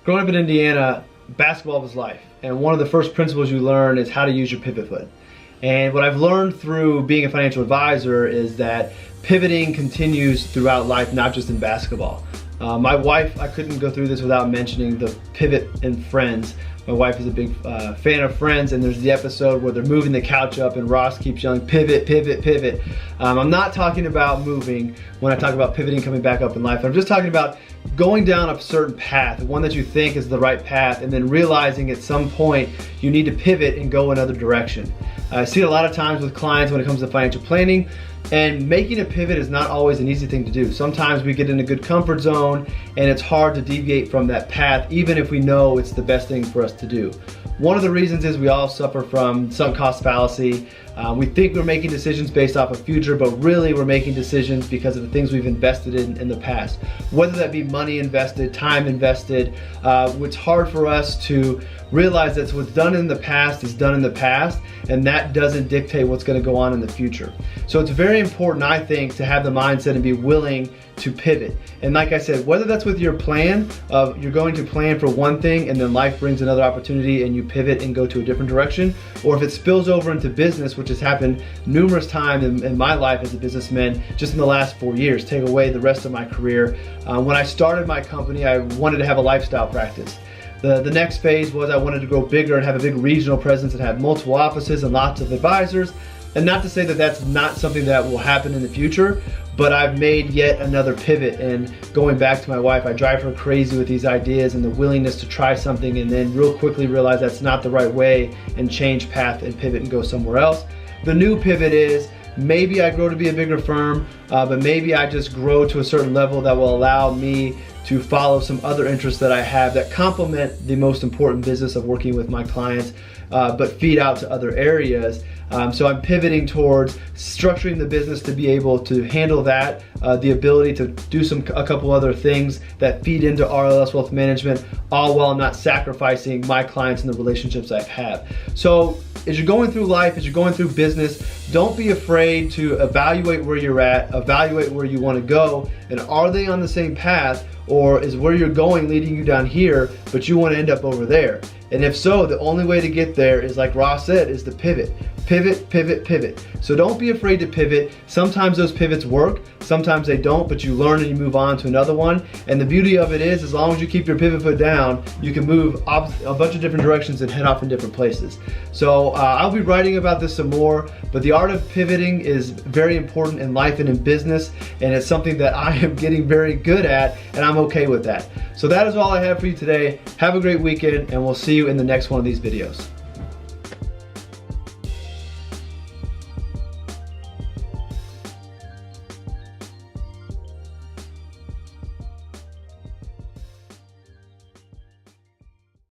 Growing up in Indiana, basketball was life. And one of the first principles you learn is how to use your pivot foot. And what I've learned through being a financial advisor is that pivoting continues throughout life, not just in basketball. My wife, I couldn't go through this without mentioning the pivot in Friends. My wife is a big fan of Friends, and there's the episode where they're moving the couch up and Ross keeps yelling, pivot, pivot, pivot. I'm not talking about moving when I talk about pivoting coming back up in life. I'm just talking about going down a certain path, one that you think is the right path, and then realizing at some point you need to pivot and go another direction. I see it a lot of times with clients when it comes to financial planning, and making a pivot is not always an easy thing to do. Sometimes we get in a good comfort zone and it's hard to deviate from that path, even if we know it's the best thing for us to do. One of the reasons is we all suffer from sunk cost fallacy. We think we're making decisions based off of future, but really we're making decisions because of the things we've invested in the past. Whether that be money invested, time invested, it's hard for us to realize that what's done in the past is done in the past, and that doesn't dictate what's going to go on in the future. So it's very important, I think, to have the mindset and be willing to pivot. And like I said, whether that's with your plan of you're going to plan for one thing and then life brings another opportunity and you pivot and go to a different direction, or if it spills over into business, which has happened numerous times in my life as a businessman just in the last 4 years, take away the rest of my career. When I started my company, I wanted to have a lifestyle practice. The next phase was I wanted to grow bigger and have a big regional presence and have multiple offices and lots of advisors. And not to say that that's not something that will happen in the future, but I've made yet another pivot. And going back to my wife, I drive her crazy with these ideas and the willingness to try something and then real quickly realize that's not the right way and change path and pivot and go somewhere else. The new pivot is maybe I grow to be a bigger firm, but maybe I just grow to a certain level that will allow me to follow some other interests that I have that complement the most important business of working with my clients, but feed out to other areas. So I'm pivoting towards structuring the business to be able to handle that, the ability to do a couple other things that feed into RLS Wealth Management, all while not sacrificing my clients and the relationships I have. So as you're going through life, as you're going through business, don't be afraid to evaluate where you're at, evaluate where you want to go, and are they on the same path, or is where you're going leading you down here, but you want to end up over there? And if so, the only way to get there is, like Ross said, is to pivot. Pivot, pivot, pivot. So don't be afraid to pivot. Sometimes those pivots work, sometimes they don't, but you learn and you move on to another one. And the beauty of it is, as long as you keep your pivot foot down, you can move a bunch of different directions and head off in different places. So I'll be writing about this some more, but the art of pivoting is very important in life and in business, and it's something that I am getting very good at, and I'm okay with that. So that is all I have for you today. Have a great weekend, and we'll see you in the next one of these videos.